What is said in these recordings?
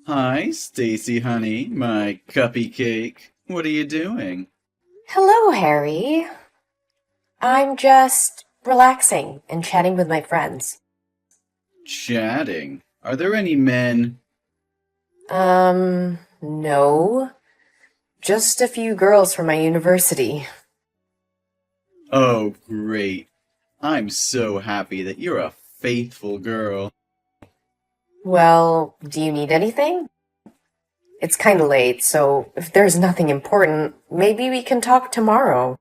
Hi, Stacy, honey, my cuppy cake. What are you doing? Hello, Harry. I'm just relaxing and chatting with my friends. Chatting. Are there any men? No. Just a few girls from my university. Oh, great. I'm so happy that you're a faithful girl. Well, do you need anything? It's kinda late, so if there's nothing important, maybe we can talk tomorrow.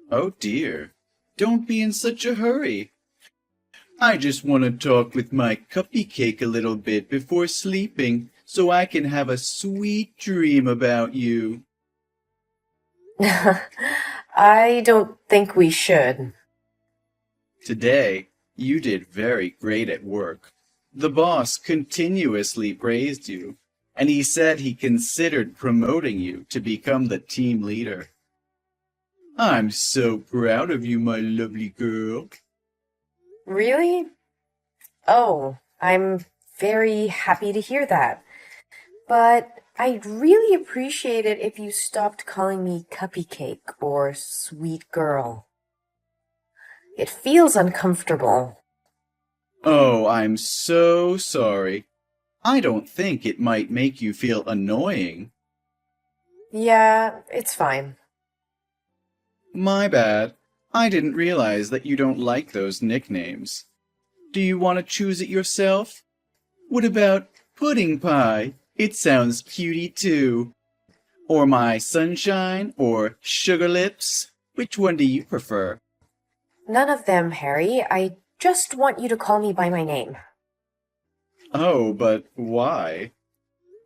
Oh dear. Don't be in such a hurry. I just want to talk with my cuppy cake a little bit before sleeping so I can have a sweet dream about you. I don't think we should. Today, you did very great at work. The boss continuously praised you, and he said he considered promoting you to become the team leader. I'm so proud of you, my lovely girl. Really? Oh, I'm very happy to hear that. But I'd really appreciate it if you stopped calling me Cuppy Cake or Sweet Girl. It feels uncomfortable. Oh, I'm so sorry. I don't think it might make you feel annoying. Yeah, it's fine. My bad. I didn't realize that you don't like those nicknames. Do you want to choose it yourself? What about Pudding Pie? It sounds cutie too. Or My Sunshine or Sugar Lips? Which one do you prefer? None of them, Harry. I just want you to call me by my name. Oh, but why?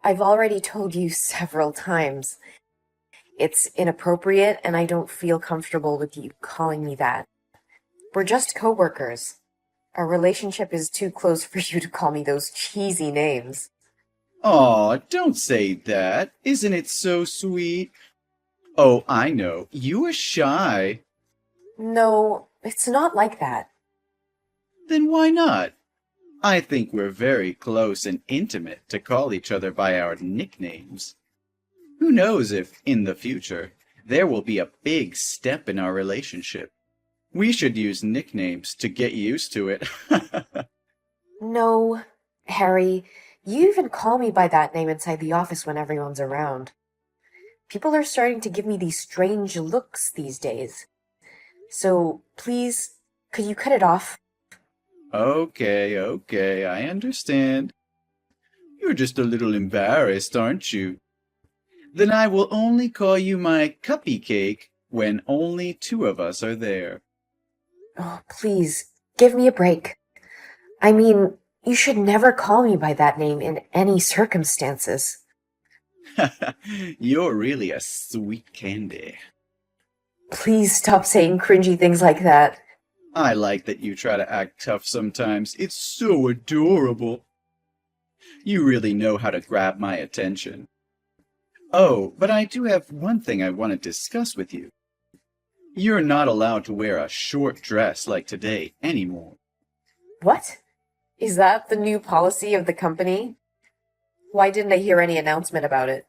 I've already told you several times. It's inappropriate, and I don't feel comfortable with you calling me that. We're just coworkers. Our relationship is too close for you to call me those cheesy names. Aw, don't say that. Isn't it so sweet? Oh, I know. You are shy. No, it's not like that. Then why not? I think we're very close and intimate to call each other by our nicknames. Who knows if, in the future, there will be a big step in our relationship. We should use nicknames to get used to it. No, Harry, you even call me by that name inside the office when everyone's around. People are starting to give me these strange looks these days. So, please, could you cut it off? Okay, I understand. You're just a little embarrassed, aren't you? Then I will only call you my cuppy cake when only two of us are there. Oh, please, give me a break. I mean, you should never call me by that name in any circumstances. You're really a sweet candy. Please stop saying cringy things like that. I like that you try to act tough sometimes. It's so adorable. You really know how to grab my attention. Oh, but I do have one thing I want to discuss with you. You're not allowed to wear a short dress like today anymore. What? Is that the new policy of the company? Why didn't I hear any announcement about it?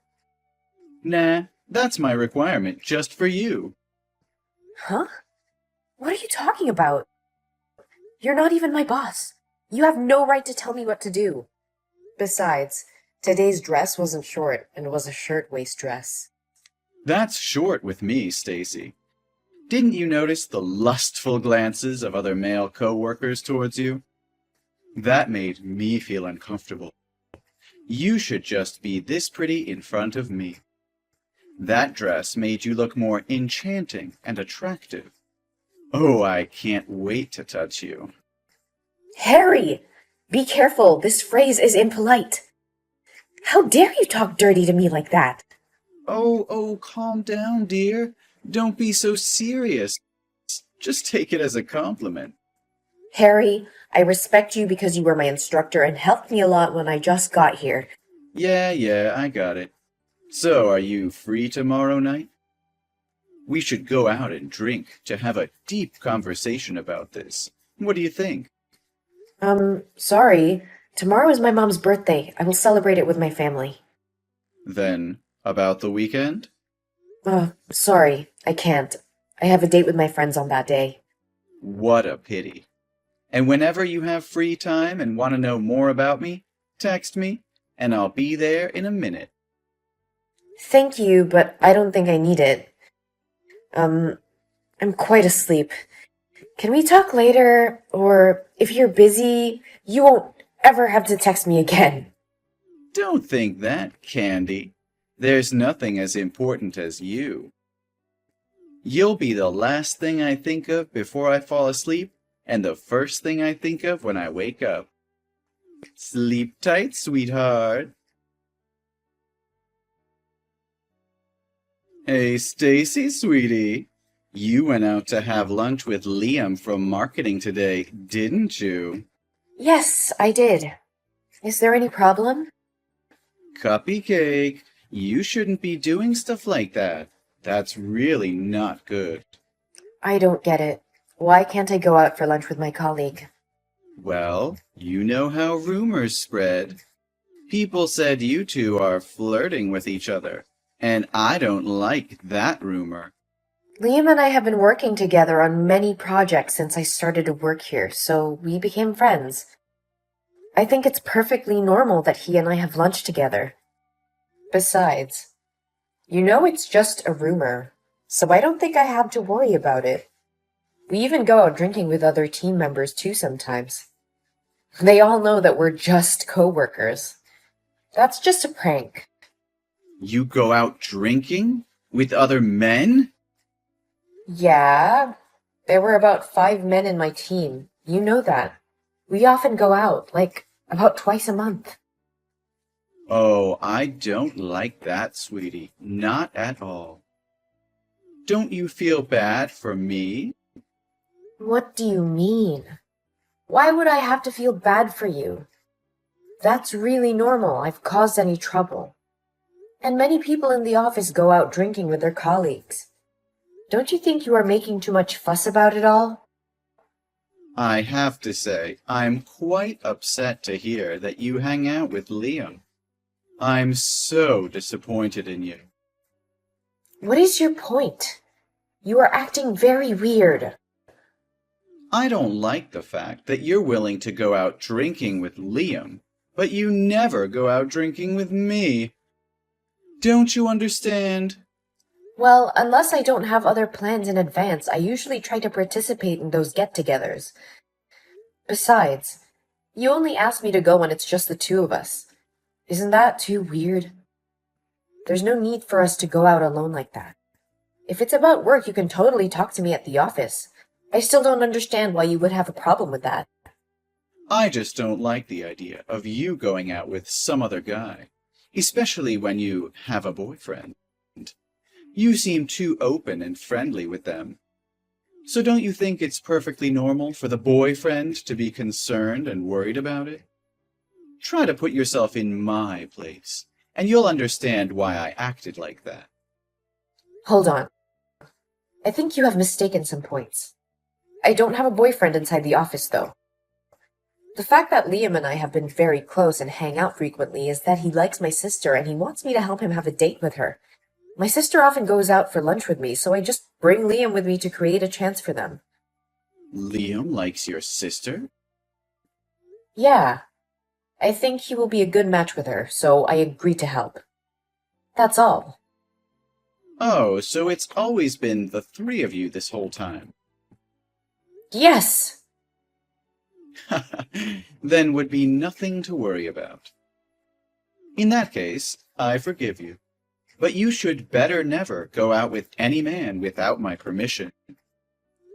Nah, that's my requirement just for you. Huh? What are you talking about? You're not even my boss. You have no right to tell me what to do. Besides, today's dress wasn't short and was a shirtwaist dress. That's short with me, Stacy. Didn't you notice the lustful glances of other male coworkers towards you? That made me feel uncomfortable. You should just be this pretty in front of me. That dress made you look more enchanting and attractive. Oh, I can't wait to touch you. Harry! Be careful, this phrase is impolite. How dare you talk dirty to me like that? Oh, calm down, dear. Don't be so serious. Just take it as a compliment. Harry, I respect you because you were my instructor and helped me a lot when I just got here. Yeah, I got it. So, are you free tomorrow night? We should go out and drink to have a deep conversation about this. What do you think? Sorry. Tomorrow is my mom's birthday. I will celebrate it with my family. Then, about the weekend? Sorry, I can't. I have a date with my friends on that day. What a pity. And whenever you have free time and want to know more about me, text me, and I'll be there in a minute. Thank you, but I don't think I need it. I'm quite asleep. Can we talk later? Or if you're busy, you won't ever have to text me again. Don't think that, Candy. There's nothing as important as you. You'll be the last thing I think of before I fall asleep, and the first thing I think of when I wake up. Sleep tight, sweetheart. Hey, Stacy, sweetie. You went out to have lunch with Liam from marketing today, didn't you? Yes, I did. Is there any problem? Cupcake, you shouldn't be doing stuff like that. That's really not good. I don't get it. Why can't I go out for lunch with my colleague? Well, you know how rumors spread. People said you two are flirting with each other, and I don't like that rumor. Liam and I have been working together on many projects since I started to work here, so we became friends. I think it's perfectly normal that he and I have lunch together. Besides, you know it's just a rumor, so I don't think I have to worry about it. We even go out drinking with other team members too sometimes. They all know that we're just coworkers. That's just a prank. You go out drinking with other men? Yeah, there were about 5 men in my team. You know that. We often go out, like about twice a month. Oh, I don't like that, sweetie. Not at all. Don't you feel bad for me? What do you mean? Why would I have to feel bad for you? That's really normal. I've caused any trouble. And many people in the office go out drinking with their colleagues. Don't you think you are making too much fuss about it all? I have to say, I'm quite upset to hear that you hang out with Liam. I'm so disappointed in you. What is your point? You are acting very weird. I don't like the fact that you're willing to go out drinking with Liam, but you never go out drinking with me. Don't you understand? Well, unless I don't have other plans in advance, I usually try to participate in those get-togethers. Besides, you only ask me to go when it's just the two of us. Isn't that too weird? There's no need for us to go out alone like that. If it's about work, you can totally talk to me at the office. I still don't understand why you would have a problem with that. I just don't like the idea of you going out with some other guy, especially when you have a boyfriend. You seem too open and friendly with them. So don't you think it's perfectly normal for the boyfriend to be concerned and worried about it? Try to put yourself in my place, and you'll understand why I acted like that. Hold on. I think you have mistaken some points. I don't have a boyfriend inside the office, though. The fact that Liam and I have been very close and hang out frequently is that he likes my sister and he wants me to help him have a date with her. My sister often goes out for lunch with me, so I just bring Liam with me to create a chance for them. Liam likes your sister? Yeah. I think he will be a good match with her, so I agreed to help. That's all. Oh, so it's always been the three of you this whole time. Yes! Then would be nothing to worry about. In that case, I forgive you. But you should better never go out with any man without my permission.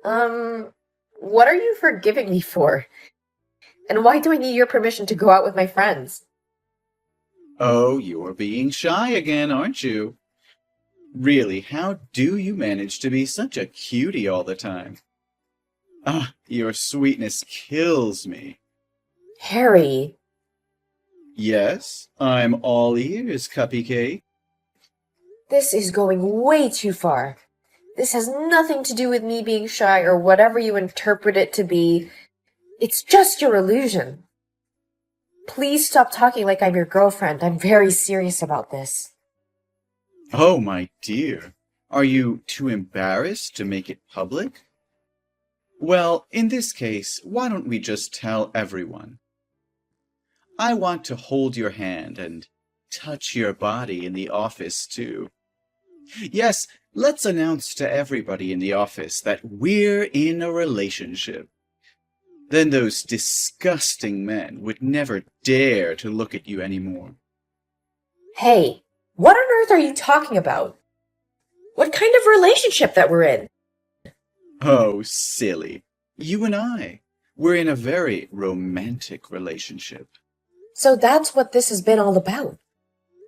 What are you forgiving me for? And why do I need your permission to go out with my friends? Oh, you're being shy again, aren't you? Really, how do you manage to be such a cutie all the time? Ah, your sweetness kills me. Harry. Yes, I'm all ears, Cupcake. This is going way too far. This has nothing to do with me being shy or whatever you interpret it to be. It's just your illusion. Please stop talking like I'm your girlfriend. I'm very serious about this. Oh, my dear. Are you too embarrassed to make it public? Well, in this case, why don't we just tell everyone? I want to hold your hand and touch your body in the office, too. Yes, let's announce to everybody in the office that we're in a relationship. Then those disgusting men would never dare to look at you anymore. Hey, what on earth are you talking about? What kind of relationship that we're in? Oh, silly. You and I, we're in a very romantic relationship. So that's what this has been all about.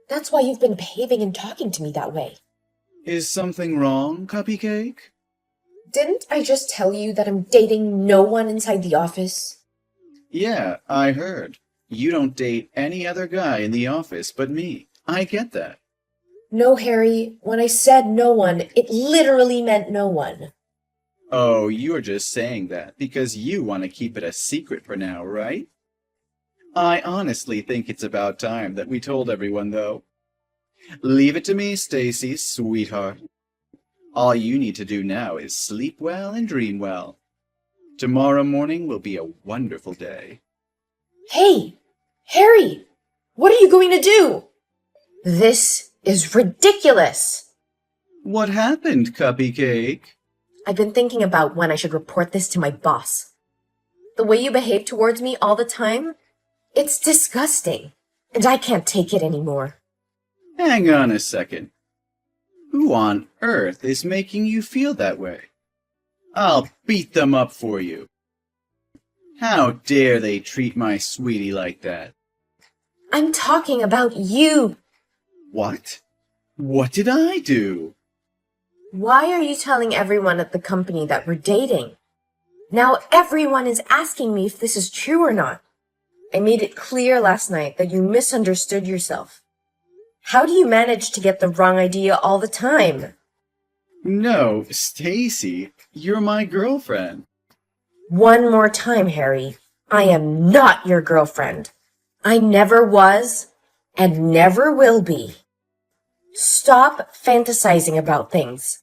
That's why you've been behaving and talking to me that way. Is something wrong, Cupcake? Didn't I just tell you that I'm dating no one inside the office? Yeah, I heard. You don't date any other guy in the office but me. I get that. No, Harry. When I said no one, it literally meant no one. Oh, you're just saying that because you want to keep it a secret for now, right? I honestly think it's about time that we told everyone, though. Leave it to me, Stacy, sweetheart. All you need to do now is sleep well and dream well. Tomorrow morning will be a wonderful day. Hey, Harry, what are you going to do? This is ridiculous. What happened, Cupcake? I've been thinking about when I should report this to my boss. The way you behave towards me all the time, it's disgusting, and I can't take it anymore. Hang on a second. Who on earth is making you feel that way? I'll beat them up for you. How dare they treat my sweetie like that? I'm talking about you. What? What did I do? Why are you telling everyone at the company that we're dating? Now everyone is asking me if this is true or not. I made it clear last night that you misunderstood yourself. How do you manage to get the wrong idea all the time? No, Stacy, you're my girlfriend. One more time, Harry. I am not your girlfriend. I never was and never will be. Stop fantasizing about things.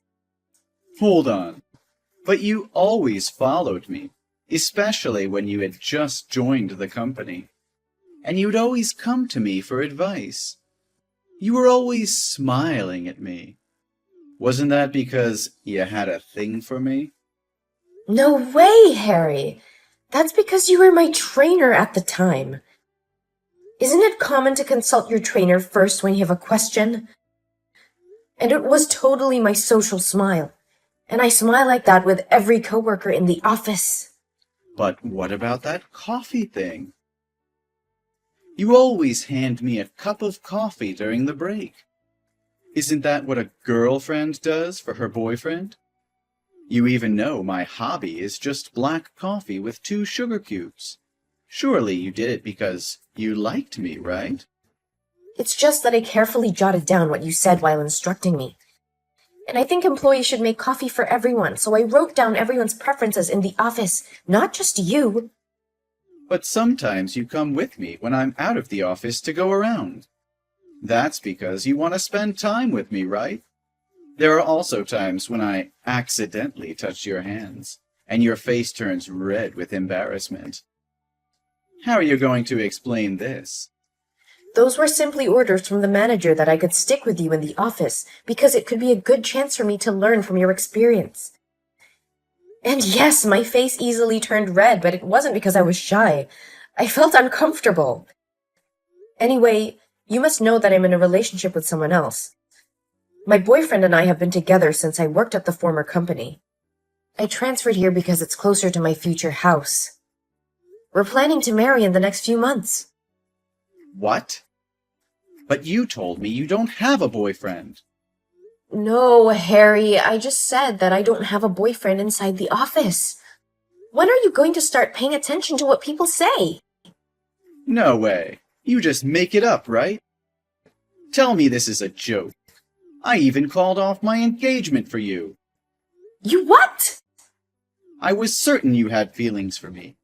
Hold on. But you always followed me, especially when you had just joined the company. And you'd always come to me for advice. You were always smiling at me. Wasn't that because you had a thing for me? No way, Harry. That's because you were my trainer at the time. Isn't it common to consult your trainer first when you have a question? And it was totally my social smile. And I smile like that with every coworker in the office. But what about that coffee thing? You always hand me a cup of coffee during the break. Isn't that what a girlfriend does for her boyfriend? You even know my hobby is just black coffee with 2 sugar cubes. Surely you did it because you liked me, right? It's just that I carefully jotted down what you said while instructing me. And I think employees should make coffee for everyone, so I wrote down everyone's preferences in the office, not just you. But sometimes you come with me when I'm out of the office to go around. That's because you want to spend time with me, right? There are also times when I accidentally touch your hands, and your face turns red with embarrassment. How are you going to explain this? Those were simply orders from the manager that I could stick with you in the office, because it could be a good chance for me to learn from your experience. And yes, my face easily turned red, but it wasn't because I was shy. I felt uncomfortable. Anyway, you must know that I'm in a relationship with someone else. My boyfriend and I have been together since I worked at the former company. I transferred here because it's closer to my future house. We're planning to marry in the next few months. What? But you told me you don't have a boyfriend. No, Harry, I just said that I don't have a boyfriend inside the office. When are you going to start paying attention to what people say? No way. You just make it up, right? Tell me this is a joke. I even called off my engagement for you. You what? I was certain you had feelings for me.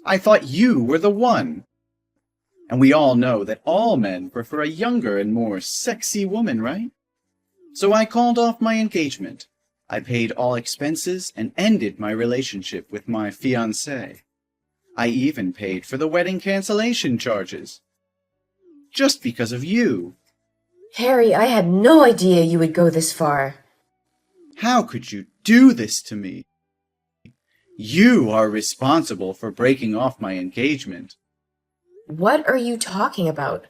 I thought you were the one. And we all know that all men prefer a younger and more sexy woman, right? So I called off my engagement. I paid all expenses and ended my relationship with my fiancée. I even paid for the wedding cancellation charges. Just because of you. Harry, I had no idea you would go this far. How could you do this to me? You are responsible for breaking off my engagement. What are you talking about?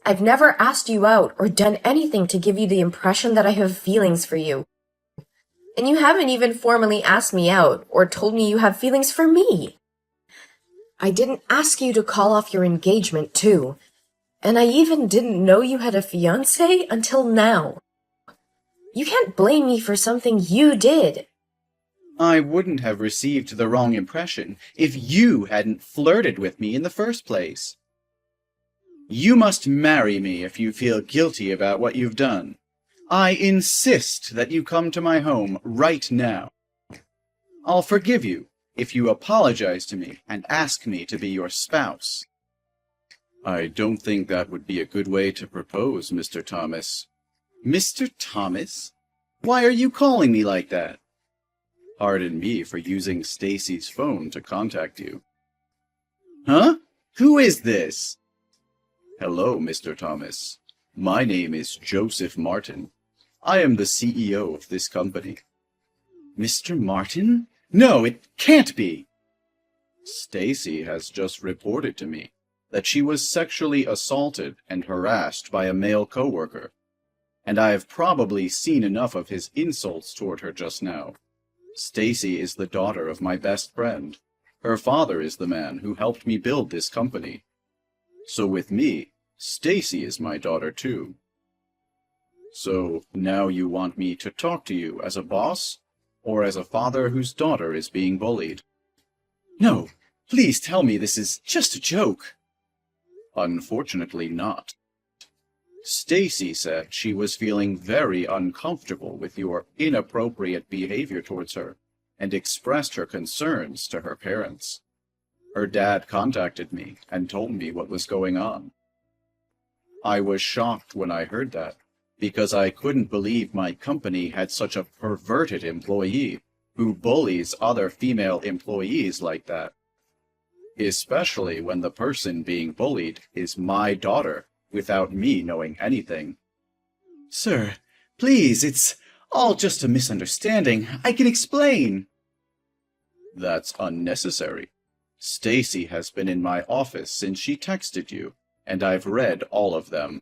I've never asked you out or done anything to give you the impression that I have feelings for you. And you haven't even formally asked me out or told me you have feelings for me. I didn't ask you to call off your engagement, too. And I even didn't know you had a fiancé until now. You can't blame me for something you did. I wouldn't have received the wrong impression if you hadn't flirted with me in the first place. You must marry me if you feel guilty about what you've done. I insist that you come to my home right now. I'll forgive you if you apologize to me and ask me to be your spouse. I don't think that would be a good way to propose, Mr. Thomas. Mr. Thomas? Why are you calling me like that? Pardon me for using Stacy's phone to contact you. Huh? Who is this? Hello, Mr. Thomas. My name is Joseph Martin. I am the CEO of this company. Mr. Martin? No, it can't be. Stacy has just reported to me that she was sexually assaulted and harassed by a male coworker, and I have probably seen enough of his insults toward her just now. Stacy is the daughter of my best friend. Her father is the man who helped me build this company. So with me, Stacy is my daughter too. So now you want me to talk to you as a boss, or as a father whose daughter is being bullied? No, please tell me this is just a joke. Unfortunately not. Stacy said she was feeling very uncomfortable with your inappropriate behavior towards her and expressed her concerns to her parents. Her dad contacted me and told me what was going on. I was shocked when I heard that because I couldn't believe my company had such a perverted employee who bullies other female employees like that, especially when the person being bullied is my daughter, without me knowing anything. Sir, please, it's all just a misunderstanding. I can explain. That's unnecessary. Stacy has been in my office since she texted you, and I've read all of them.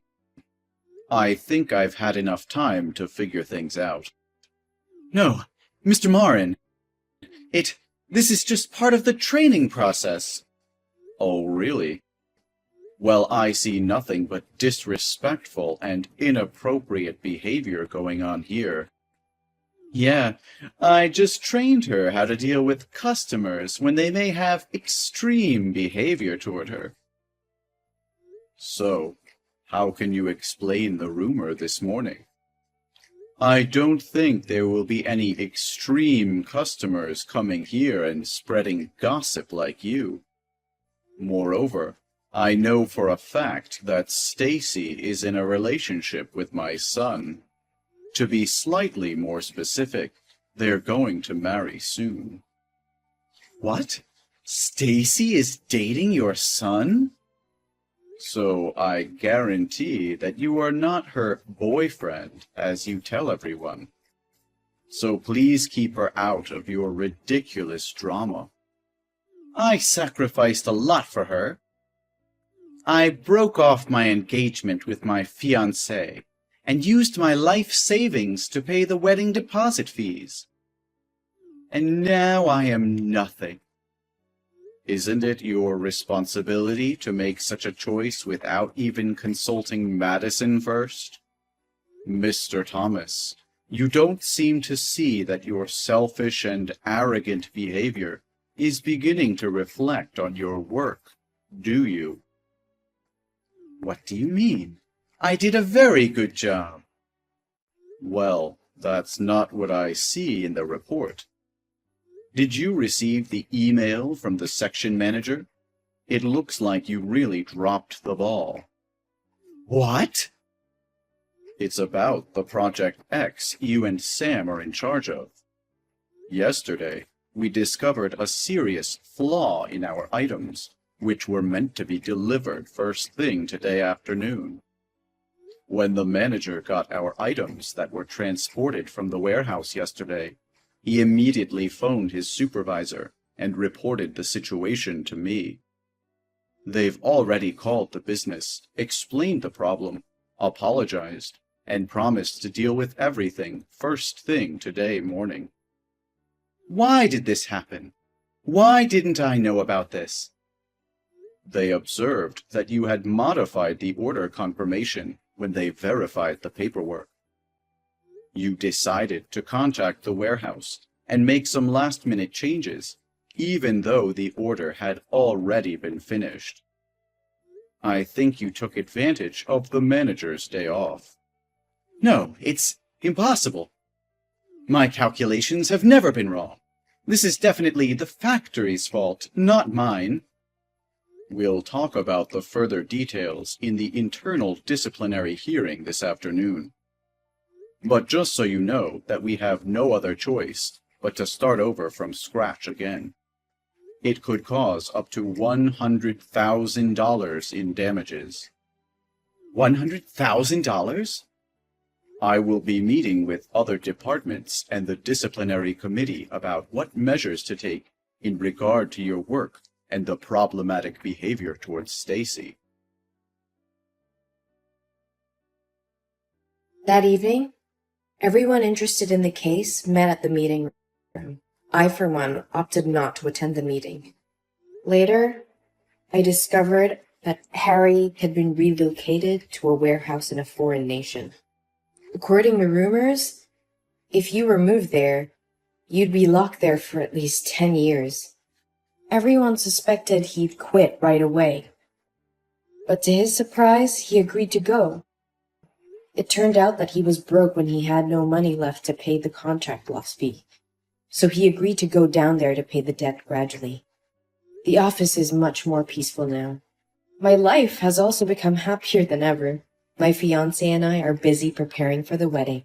I think I've had enough time to figure things out. No, Mr. Marin. This is just part of the training process. Oh, really? Well, I see nothing but disrespectful and inappropriate behavior going on here. Yeah, I just trained her how to deal with customers when they may have extreme behavior toward her. So, how can you explain the rumor this morning? I don't think there will be any extreme customers coming here and spreading gossip like you. Moreover, I know for a fact that Stacy is in a relationship with my son. To be slightly more specific, they're going to marry soon. What? Stacy is dating your son? So I guarantee that you are not her boyfriend, as you tell everyone. So please keep her out of your ridiculous drama. I sacrificed a lot for her. I broke off my engagement with my fiancée and used my life savings to pay the wedding deposit fees. And now I am nothing. Isn't it your responsibility to make such a choice without even consulting Madison first? Mr. Thomas, you don't seem to see that your selfish and arrogant behavior is beginning to reflect on your work, do you? What do you mean? I did a very good job. Well, that's not what I see in the report. Did you receive the email from the section manager? It looks like you really dropped the ball. What? It's about the Project X you and Sam are in charge of. Yesterday, we discovered a serious flaw in our items, which were meant to be delivered first thing today afternoon. When the manager got our items that were transported from the warehouse yesterday, he immediately phoned his supervisor and reported the situation to me. They've already called the business, explained the problem, apologized, and promised to deal with everything first thing today morning. Why did this happen? Why didn't I know about this? They observed that you had modified the order confirmation when they verified the paperwork. You decided to contact the warehouse and make some last-minute changes, even though the order had already been finished. I think you took advantage of the manager's day off. No, it's impossible. My calculations have never been wrong. This is definitely the factory's fault, not mine. We'll talk about the further details in the internal disciplinary hearing this afternoon. But just so you know that we have no other choice but to start over from scratch again. It could cause up to $100,000 in damages. $100,000? I will be meeting with other departments and the disciplinary committee about what measures to take in regard to your work and the problematic behavior towards Stacy. That evening, everyone interested in the case met at the meeting room. I, for one, opted not to attend the meeting. Later, I discovered that Harry had been relocated to a warehouse in a foreign nation. According to rumors, if you were moved there, you'd be locked there for at least 10 years. Everyone suspected he'd quit right away. But to his surprise, he agreed to go. It turned out that he was broke when he had no money left to pay the contract loss fee. So he agreed to go down there to pay the debt gradually. The office is much more peaceful now. My life has also become happier than ever. My fiancé and I are busy preparing for the wedding.